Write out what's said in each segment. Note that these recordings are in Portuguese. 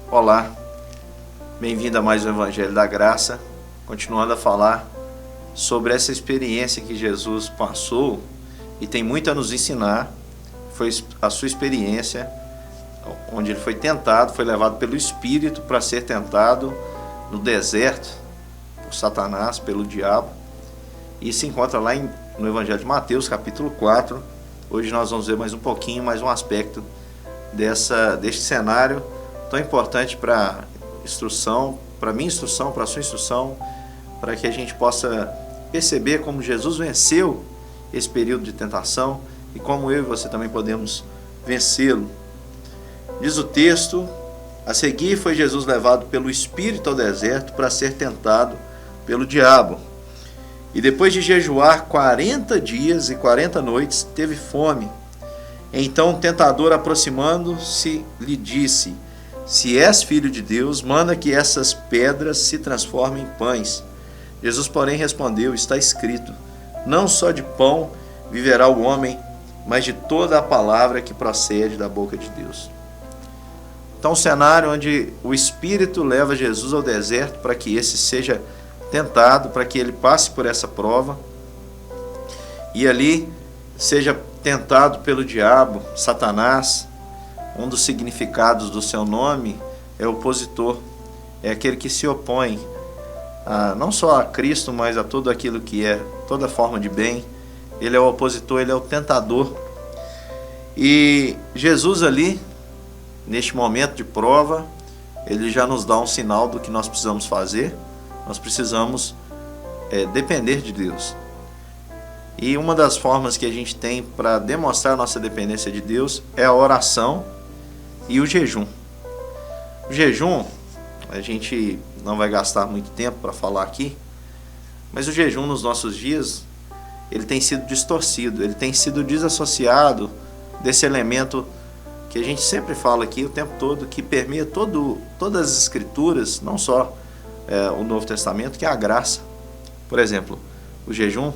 Olá, bem-vindo a mais um Evangelho da Graça, continuando a falar sobre essa experiência que Jesus passou e tem muito a nos ensinar. Foi a sua experiência, onde ele foi tentado, foi levado pelo Espírito para ser tentado no deserto por Satanás, pelo diabo, e se encontra lá no Evangelho de Mateus, capítulo 4. Hoje nós vamos ver mais um pouquinho, mais um aspecto deste cenário tão importante para instrução, para minha instrução, para a sua instrução, para que a gente possa perceber como Jesus venceu esse período de tentação e como eu e você também podemos vencê-lo. Diz o texto: a seguir foi Jesus levado pelo Espírito ao deserto para ser tentado pelo diabo. E depois de jejuar 40 dias e 40 noites, teve fome. Então o tentador, aproximando-se, lhe disse: se és filho de Deus, manda que essas pedras se transformem em pães. Jesus, porém, respondeu: está escrito, não só de pão viverá o homem, mas de toda a palavra que procede da boca de Deus. Então, um cenário onde o Espírito leva Jesus ao deserto para que esse seja tentado, para que ele passe por essa prova e ali seja tentado pelo diabo, Satanás. Um dos significados do seu nome é opositor, é aquele que se opõe não só a Cristo, mas a tudo aquilo que é toda forma de bem. Ele é o opositor, ele é o tentador. E Jesus ali, neste momento de prova, ele já nos dá um sinal do que nós precisamos fazer. Nós precisamos depender de Deus. E uma das formas que a gente tem para demonstrar a nossa dependência de Deus é a oração e o jejum. O jejum, a gente não vai gastar muito tempo para falar aqui, mas o jejum nos nossos dias, ele tem sido distorcido, ele tem sido desassociado desse elemento que a gente sempre fala aqui o tempo todo, que permeia todas as escrituras, não só o Novo Testamento, que é a graça. Por exemplo, o jejum,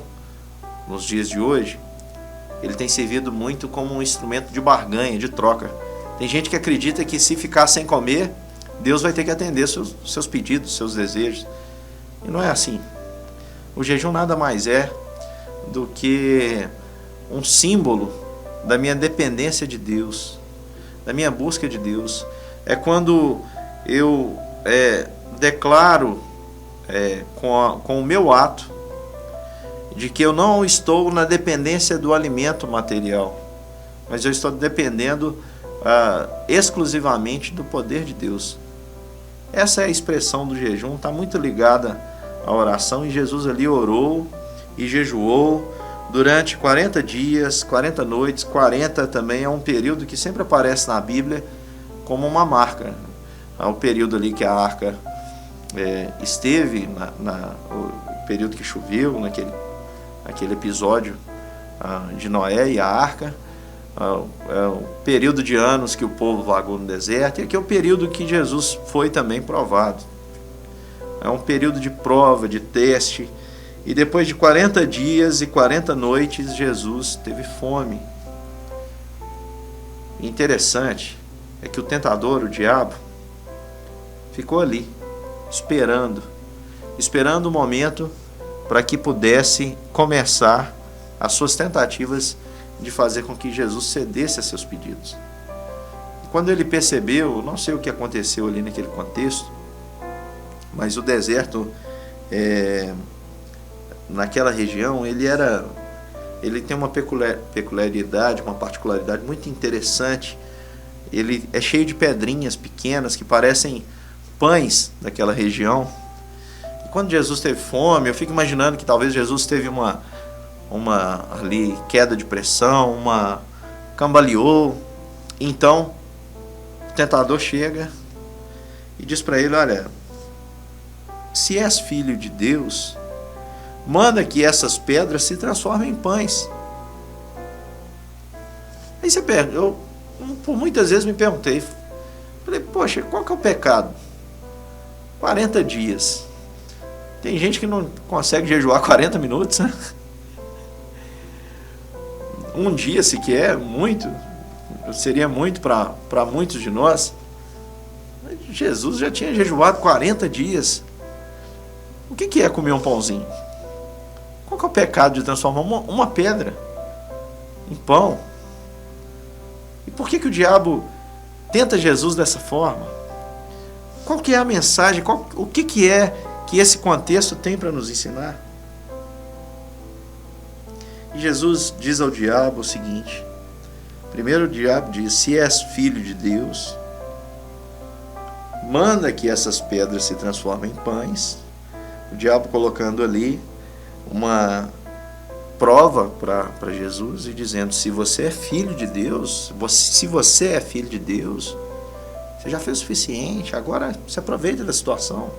nos dias de hoje, ele tem servido muito como um instrumento de barganha, de troca. Tem gente que acredita que se ficar sem comer, Deus vai ter que atender seus pedidos, seus desejos. E não é assim. O jejum nada mais é do que um símbolo da minha dependência de Deus, da minha busca de Deus. É quando eu declaro com o meu ato de que eu não estou na dependência do alimento material, mas eu estou dependendo exclusivamente do poder de Deus. Essa é a expressão do jejum, está muito ligada à oração, e Jesus ali orou e jejuou durante 40 dias, 40 noites. 40 também é um período que sempre aparece na Bíblia como uma marca. É o período ali que a arca esteve, o período que choveu, naquele episódio de Noé e a arca. É o período de anos que o povo vagou no deserto, e aqui é o período que Jesus foi também provado. É um período de prova, de teste, e depois de 40 dias e 40 noites, Jesus teve fome. Interessante é que o tentador, o diabo, ficou ali, esperando o momento para que pudesse começar as suas tentativas de fazer com que Jesus cedesse a seus pedidos. E quando ele percebeu, não sei o que aconteceu ali naquele contexto, mas o deserto, naquela região, ele tem uma peculiaridade, uma particularidade muito interessante. Ele é cheio de pedrinhas pequenas que parecem pães daquela região. E quando Jesus teve fome, eu fico imaginando que talvez Jesus teve uma ali queda de pressão, cambaleou. Então o tentador chega e diz para ele: olha, se és filho de Deus, manda que essas pedras se transformem em pães. Aí você pergunta, eu por muitas vezes me perguntei, falei, poxa, qual que é o pecado? 40 dias. Tem gente que não consegue jejuar 40 minutos, né? Um dia sequer, seria muito para muitos de nós. Jesus já tinha jejuado 40 dias. O que é comer um pãozinho? Qual que é o pecado de transformar uma pedra em pão? E por que o diabo tenta Jesus dessa forma? Qual que é a mensagem? O que é que esse contexto tem para nos ensinar? E Jesus diz ao diabo o seguinte. Primeiro o diabo diz: se és filho de Deus, manda que essas pedras se transformem em pães. O diabo colocando ali uma prova para Jesus e dizendo: se você é filho de Deus, se você é filho de Deus, você já fez o suficiente, agora se aproveita da situação.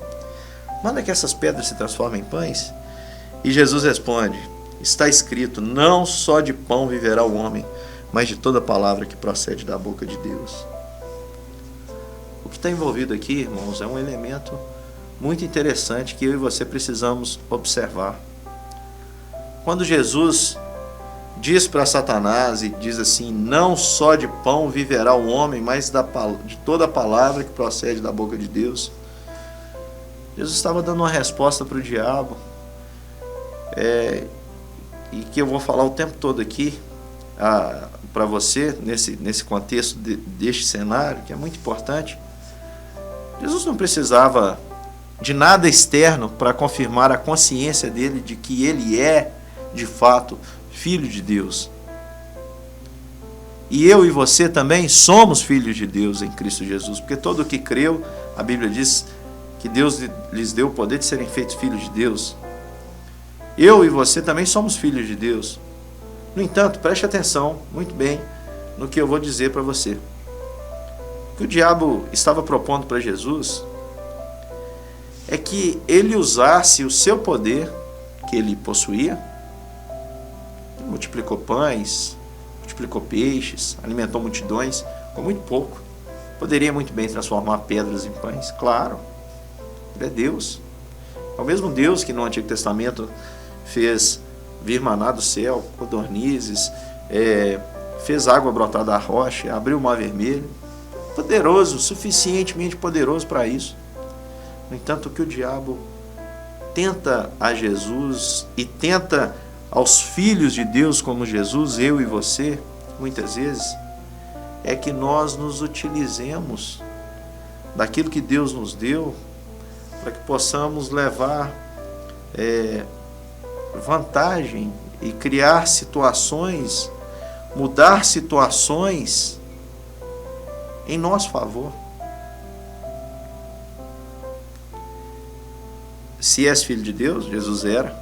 Manda que essas pedras se transformem em pães. E Jesus responde: está escrito, não só de pão viverá o homem, mas de toda palavra que procede da boca de Deus. O que está envolvido aqui, irmãos, é um elemento muito interessante que eu e você precisamos observar. Quando Jesus diz para Satanás e diz assim: não só de pão viverá o homem, mas de toda palavra que procede da boca de Deus, Jesus estava dando uma resposta para o diabo, e que eu vou falar o tempo todo aqui para você, nesse contexto deste cenário, que é muito importante. Jesus não precisava de nada externo para confirmar a consciência dele de que ele é, de fato, filho de Deus. E eu e você também somos filhos de Deus em Cristo Jesus, porque todo o que creu, a Bíblia diz que Deus lhes deu o poder de serem feitos filhos de Deus. Eu e você também somos filhos de Deus. No entanto, preste atenção muito bem no que eu vou dizer para você. O que o diabo estava propondo para Jesus é que ele usasse o seu poder que ele possuía. Ele multiplicou pães, multiplicou peixes, alimentou multidões com muito pouco. Poderia muito bem transformar pedras em pães, claro. Ele é Deus. É o mesmo Deus que no Antigo Testamento fez vir maná do céu, codornizes, fez água brotar da rocha, abriu o mar vermelho. Poderoso, suficientemente poderoso para isso. No entanto, o que o diabo tenta a Jesus e tenta aos filhos de Deus como Jesus, eu e você, muitas vezes, é que nós nos utilizemos daquilo que Deus nos deu para que possamos levar vantagem e criar situações, mudar situações em nosso favor. Se és filho de Deus, Jesus era,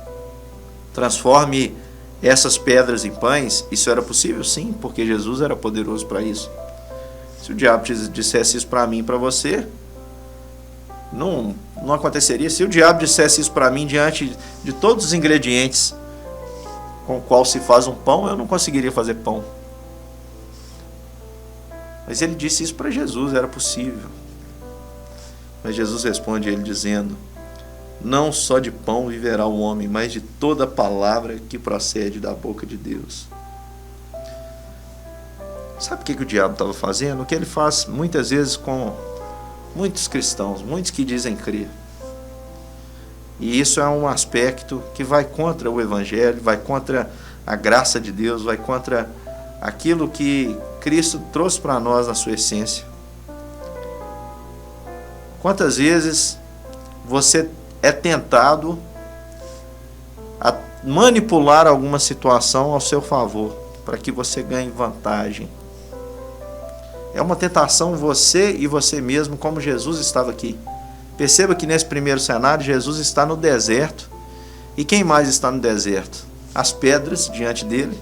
transforme essas pedras em pães. Isso era possível? Sim, porque Jesus era poderoso para isso. Se o diabo dissesse isso para mim e para você, não aconteceria. Se o diabo dissesse isso para mim diante de todos os ingredientes com o qual se faz um pão, eu não conseguiria fazer pão. Mas ele disse isso para Jesus, era possível. Mas Jesus responde a ele dizendo: não só de pão viverá o homem, mas de toda palavra que procede da boca de Deus. Sabe o que o diabo estava fazendo? O que ele faz muitas vezes com muitos cristãos, muitos que dizem crer. E isso é um aspecto que vai contra o Evangelho, vai contra a graça de Deus, vai contra aquilo que Cristo trouxe para nós na sua essência. Quantas vezes você é tentado a manipular alguma situação ao seu favor, para que você ganhe vantagem? É uma tentação você e você mesmo, como Jesus estava aqui. Perceba que nesse primeiro cenário, Jesus está no deserto. E quem mais está no deserto? As pedras diante dele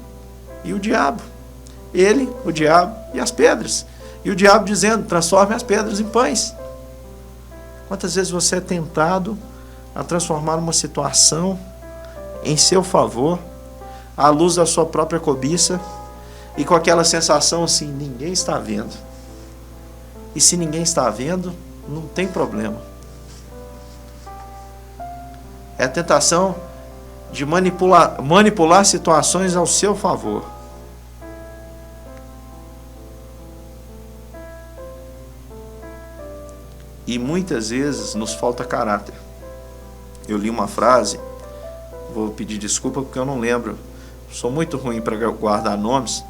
e o diabo. Ele, o diabo e as pedras. E o diabo dizendo: transforme as pedras em pães. Quantas vezes você é tentado a transformar uma situação em seu favor, à luz da sua própria cobiça, e com aquela sensação assim: ninguém está vendo. E se ninguém está vendo, não tem problema. É a tentação de manipular situações ao seu favor. E muitas vezes nos falta caráter. Eu li uma frase, vou pedir desculpa porque eu não lembro, sou muito ruim para guardar nomes,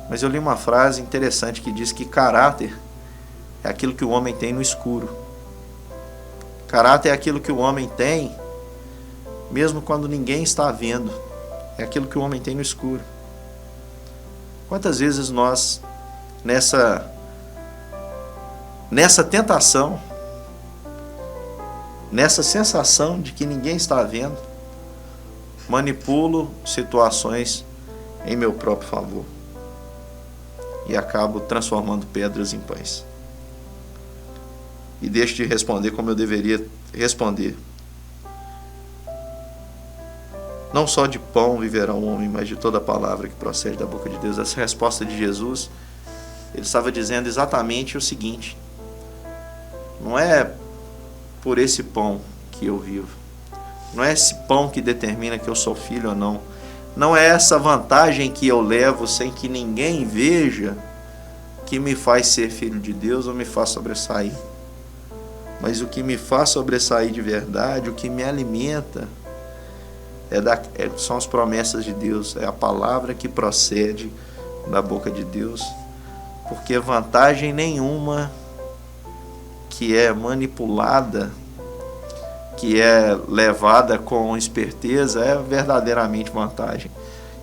mas eu li uma frase interessante que diz que caráter é aquilo que o homem tem no escuro. Caráter é aquilo que o homem tem mesmo quando ninguém está vendo. É aquilo que o homem tem no escuro. Quantas vezes nós, nessa tentação, nessa sensação de que ninguém está vendo, manipulo situações em meu próprio favor e acabo transformando pedras em pães. E deixo de responder como eu deveria responder. Não só de pão viverá o homem, mas de toda palavra que procede da boca de Deus. Essa resposta de Jesus, ele estava dizendo exatamente o seguinte: não é por esse pão que eu vivo, não é esse pão que determina que eu sou filho ou não, não é essa vantagem que eu levo sem que ninguém veja que me faz ser filho de Deus ou me faz sobressair. Mas o que me faz sobressair de verdade, o que me alimenta, são as promessas de Deus, é a palavra que procede da boca de Deus, porque vantagem nenhuma que é manipulada, que é levada com esperteza, é verdadeiramente vantagem.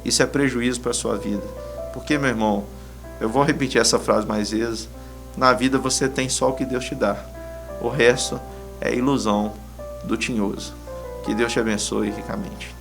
Isso é prejuízo para a sua vida, porque, meu irmão, eu vou repetir essa frase mais vezes: na vida você tem só o que Deus te dá, o resto é ilusão do tinhoso. Que Deus te abençoe ricamente.